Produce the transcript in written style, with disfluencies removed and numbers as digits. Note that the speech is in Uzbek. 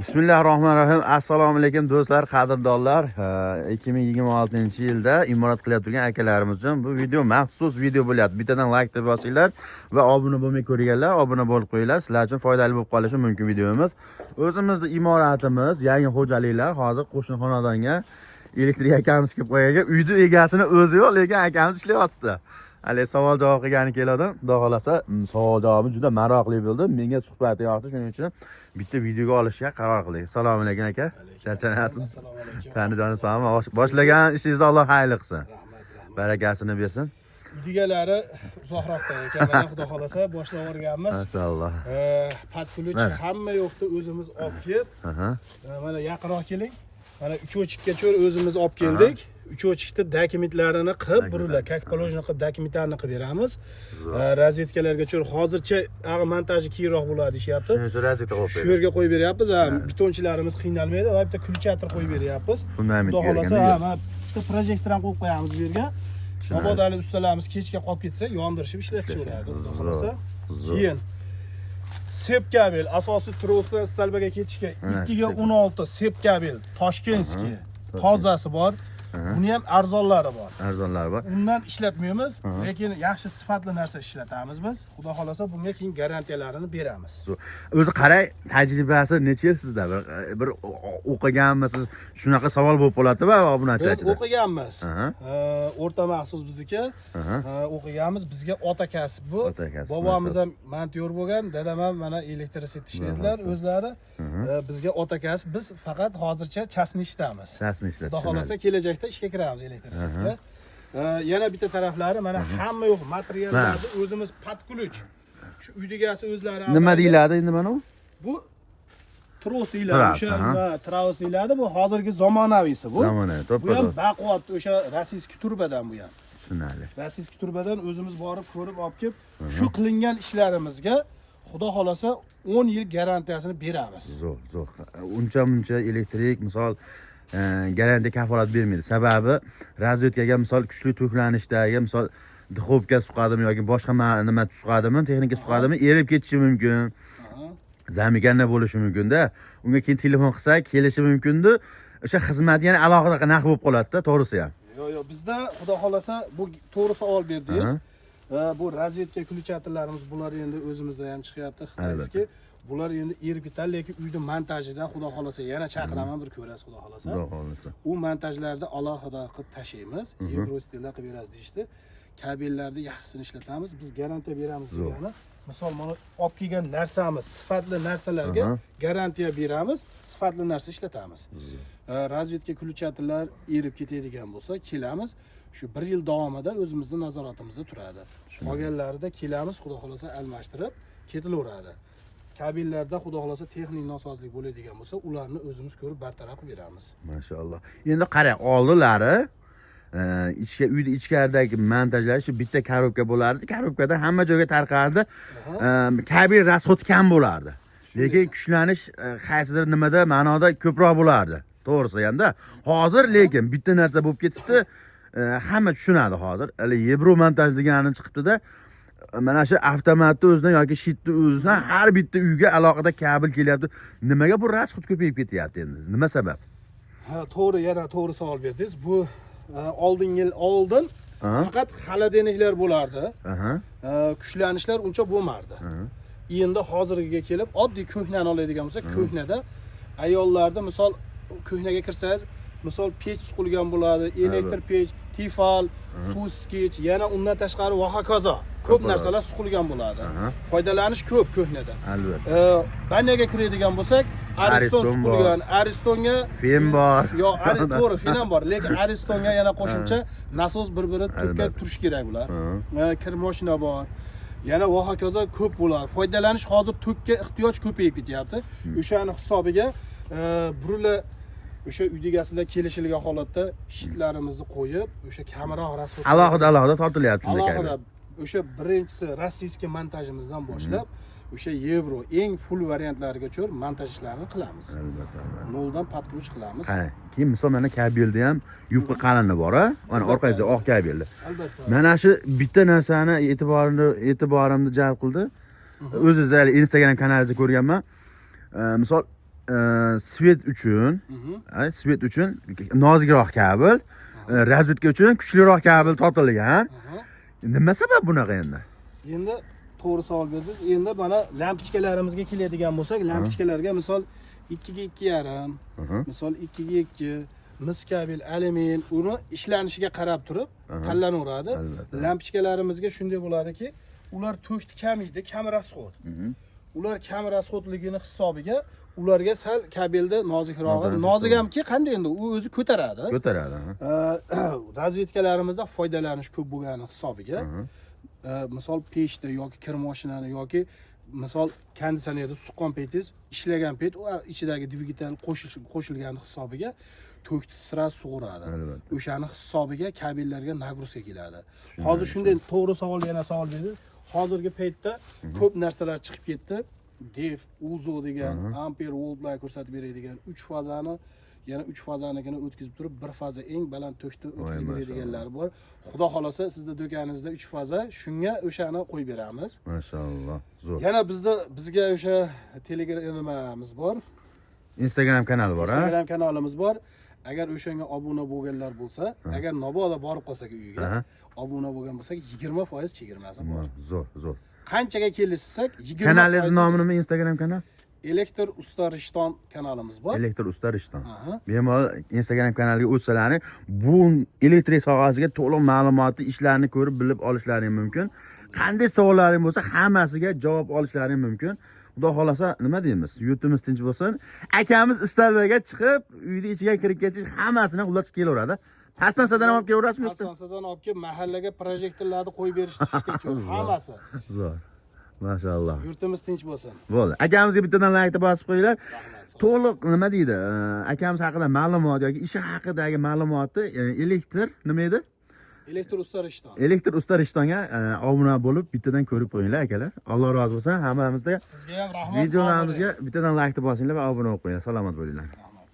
Bismillahirrohmanirrohim. Assalomu alaykum do'stlar, qadrdonlar. 2026-yilda imorat qilyapti turgan akalarimiz uchun bu video maxsus video bo'lyapti. Bittadan like deb bosinglar va obuna bo'lmay ko'rganlar obuna bo'lib qo'yinglar. Sizlar uchun foydali bo'lib qolishi mumkin videomiz. O'zimizning imoratimiz, yangi xo'jaliklar hozir qo'shni xonadonga elektrik akamiz kelib qo'ygan. Uyning egasini o'zi yo'q, lekin akamiz ishlayapti. Hali savol javob qilgani keldim. Xudo xolasa savol javobi juda maroqli bo'ldi. Menga suhbati yoqdi, shuning uchun bitta videoga olishga qaror qildik. Assalomu alaykum aka. Charchanasiz? Assalomu alaykum. Tanijonim sog'mi? Boshlagan ishingizni Alloh xayr qilsin. Rahmat. Barakasini bersin. Udigalari uzoqroqda ekan. Mana Xudo xolasa boshlab o'rganmiz. Maşallah. Patkulich hamma yo'qda o'zimiz olib kelib, mana yaqinroq keling. Mana 3.5gacha o'zimiz olib keldik. 3.5da dokumentlarini qilib, burillar kakpolojni qilib dokumentlarni qilib beramiz. Razvedkalargacha hozircha montaji keyinroq bo'ladi deyapti. Shuning uchun razvedka qo'yib Shu yerga qo'yib beryapmiz. Betonchilarimiz qiynalmaydi va bitta kulchatir qo'yib beryapmiz. Fundament Xudo xolasa, bergan. mana bitta projektor ham qo'yib qo'yamiz bu yerga. Mabodali ustalarimiz kechga qolib ketsa, yondirishib ishlatishadi. Xudo xolasa. Keyin sep kabel, asosiy trosdan stalbaga ketishga 2ga 16 sep kabel, Toshkentskiy, tozasi bor. Buni ham arzonlari bor. Arzonlari bor. Undan ishlatmaymiz, lekin yaxshi sifatli narsa ishlatamiz biz. Xudo xolasa bunga keyin garantiyalarini beramiz. O'zi qarang, tajribasi necha yil sizda? Bir o'qiganmisiz? Shunaqa savol bo'lib qoladi-da obunachilar Biz o'qiganmiz. O'rta maxsus bizniki. O'qiganmiz. Bizga ota kasb bu. Bobomiz ham monteur bo'lgan, dadam ham mana elektrisitet ishlaydilar o'zlari. Bizga ota kasb. Biz faqat hozircha chasni ishlamiz. Chasni ishlatish. Xudo xolasa kelajakda ishga kiramiz elektrisitetga. Yana bitta taraflari mana hamma yo'q materiallarni o'zimiz patkulich. Shu uydagasi o'zlari. Nima deyiladi endi mana bu? Bu tros deyiladi. O'sha tros deyiladi. Bu hozirgi zamonaviysi bu. Zamonaviy, to'ppa. Bu ham baquvvat o'sha rossiyskiy turbadan bu ham. Tushunarli. Rossiyskiy turbadan o'zimiz borib ko'rib olib kelib, shu qilingan ishlarimizga Xudo xolasa 10 yil garantiyasini beramiz. Zo'r. Uncha elektrik misol garantiya kafolat bermaydi. Sababi razvedkaga misol kuchli to'klanishdagi misol dixobga suqadimi yoki boshqa nima suqadimi, texnika suqadimi, erib ketishi mumkin. Zamiganda bo'lishi mumkin-da. Unga keyin telefon qilsak, kelishi mumkin-da. O'sha xizmat yana alohida narx bo'lib qoladi-da, to'g'risi ham. Yo'q, bizda Xudo xolasa bu to'g'ri savol berdingiz. Bu razvedka kulchatirlarimiz bular endi o'zimizda ham chiqyapti. Xitoyski bular endi erib ketadi, lekin uyda montajida Xudo xolasa yana chaqiraman bir ko'rasiz Xudo xolasa. Xudo xolasa. U montajlarda alohida qilib tashlaymiz. Evrostilda qilib berasiz deyishdi. Kabellarni yaxshisini ishlatamiz. Biz garantiya beramiz degani. Misol mana olib kelgan narsamiz, sifatli narsalarga garantiya beramiz, sifatli narsa ishlatamiz. Razvedka kulchatirlar erib ketadigan bo'lsa, kelamiz. Shu 1 yil davomida o'zimizning nazoratimizda turadi. Qolganlarida kelamiz, Xudo xolasa almashtirib ketilaveradi. Kabellarda Xudo xolasa texnik nosozlik bo'ladigan bo'lsa, ularni o'zimiz ko'rib bartaraf qilib beramiz. Maşallah. Endi qarang, oldilari uyda ichkaridagi montajlar shu bitta korobka bo'lardi. Korobkada hamma joyga tarqardi. Kabel rasxod kam bo'lardi. Lekin kuchlanish qaysidir nimada ma'noda ko'proq bo'lardi. To'g'risi ham-da. Hozir lekin bitta narsa bo'lib ketibdi. Hamma tushunadi hozir. Hali Yevro montaj degani chiqibdi-da. Mana shu avtomatni o'zidan yoki shitni o'zidan har bitta uyga alohida kabel kelyapti. Nimaga bu rasxod ko'payib ketyapti endi? Nima sabab? To'g'ri, yana to'g'ri savol berdingiz. Bu oldin faqat xaladeniklar bo'lardi. Kuchlanishlar uncha bo'lmardi. Endi hozirgiga kelib oddiy ko'hnani oladigan bo'lsa, ko'hnada ayollarda misol ko'hnaga kirsangiz, misol pech suqilgan bo'ladi, elektr pech, tifal, suvskich, yana undan tashqari va hokazo ko'p narsalar suqilgan bo'ladi. Foydalanish ko'p ko'hnada. Albatta. Banyaga kiradigan bo'lsak, Ariston suqilgan, Aristonga fen bor. Yo'q, to'g'ri, fen ham bor, lekin Aristonga yana qo'shimcha nasos bir-biri turtga turish kerak bular. Kir mashina bor. Yana va hokazo ko'p bo'ladi. Foydalanish hozir tokka ehtiyoj ko'payib ketyapti. O'shani hisobiga burillar o'sha uydagasi bilan kelishilgan holatda shitlarimizni qo'yib, o'sha kamroq rasxod alohida tortilyapti shunday kabi. Alohida o'sha birinchisi rossiyskiy montajimizdan boshlab o'sha yevro eng full variantlarigacha montaj ishlarini qilamiz. Albatta. Noldan patkulich qilamiz. Qarang, keyin misol mana kabelda ham yupqa qalini bor-a? Mana orqasida oq kabelda. Albatta. Mana shu bitta narsani e'tiborimni jalb qildi. O'zingiz Instagram kanalingizda ko'rganman. Misol svet uchun, svet uchun nozikroq kabel, razvedka uchun kuchliroq kabel tortilgan. Nima sabab bunaqa endi? Endi to'g'ri savol berdingiz. Endi mana lampochkalarimizga keladigan bo'lsak, lampochkalarga misol 2 ga 2,5, misol 2 ga 2, mis kabel, alyumin, uni ishlanishiga qarab turib tanlanaveradi. Lampochkalarimizga shunday bo'ladiki, ular to'kdi kamaydi, kam rasxod. Ular kam rasxodligini hisobiga ularga sal kabelda nozikrog'i, nozik hamki qanday endi u o'zi ko'taradi. Ko'taradi. Razvedkalarimizda foydalanish ko'p bo'lgani hisobiga, misol pechda yoki kir mashinani yoki misol konditsionerda suqqan paytingiz ishlagan payt u ichidagi dvigatel qo'shilgan hisobiga to'kni sira sug'uradi. O'shani hisobiga kabellarga nagruska keladi. Hozir shunday to'g'ri savol yana savol berdingiz. Hozirgi paytda ko'p narsalar chiqib ketdi. Def, Uzo degan, ampere voltlar ko'rsatib beradigan 3 fazani, yana 3 fazanikini o'tkazib turib, bir faza eng baland tokni o'tkazib beradiganlar bor. Xudo xolasa sizda do'koningizda 3 faza, shunga o'shani qo'yib beramiz. Mashalloh, zo'r. Yana bizga o'sha Telegramimiz bor. Instagram kanali bor, Instagram kanalimiz bor. Agar o'shanga obuna bo'lganlar bo'lsa, agar mabodo borib qolsak uyiga, obuna bo'lgan bo'lsak 20% chegirmasi bor. Zo'r. Qanchaga kelishsak 20%. Kanalingiz nomi nima? Instagram kanal? Elektr Usta Rishton kanalimiz bor. Elektr Usta Rishton. Bemalol Instagram kanaliga o'tsalaring, bu elektrik sohasiga to'liq ma'lumotli ishlarni ko'rib bilib olishlaring mumkin. Qanday savollaring bo'lsa, hammasiga javob olishlaring mumkin. Xudo xolasa nima deymiz? Yurtimiz tinch bo'lsin. Akamiz istalmaga chiqib, uyni ichiga kirib ketish hammasini xullas kelaveradi. Pastansadan olib kelaverasizmi? Pastansadan olib kelib mahallaga projektorlarni qo'yib berishdi. Hammasi. Zo'r. Mashalloh. Yurtimiz tinch bo'lsin. Bo'ldi. Akamizga bittadan like bosib qo'yinglar. To'liq nima deydi? Akamiz haqida ma'lumot yoki ishi haqidagi ma'lumotni elektr nima edi? Elektr Usta Rishton. Elektr Usta Rishtonga obuna bo'lib bittadan ko'rib qo'yinglar akalar. Alloh rozi bo'lsin hammamizga. Sizga ham rahmat. Videolarimizga bittadan like bosinglar va obuna bo'lib qo'yinglar. Salomat bo'linglar.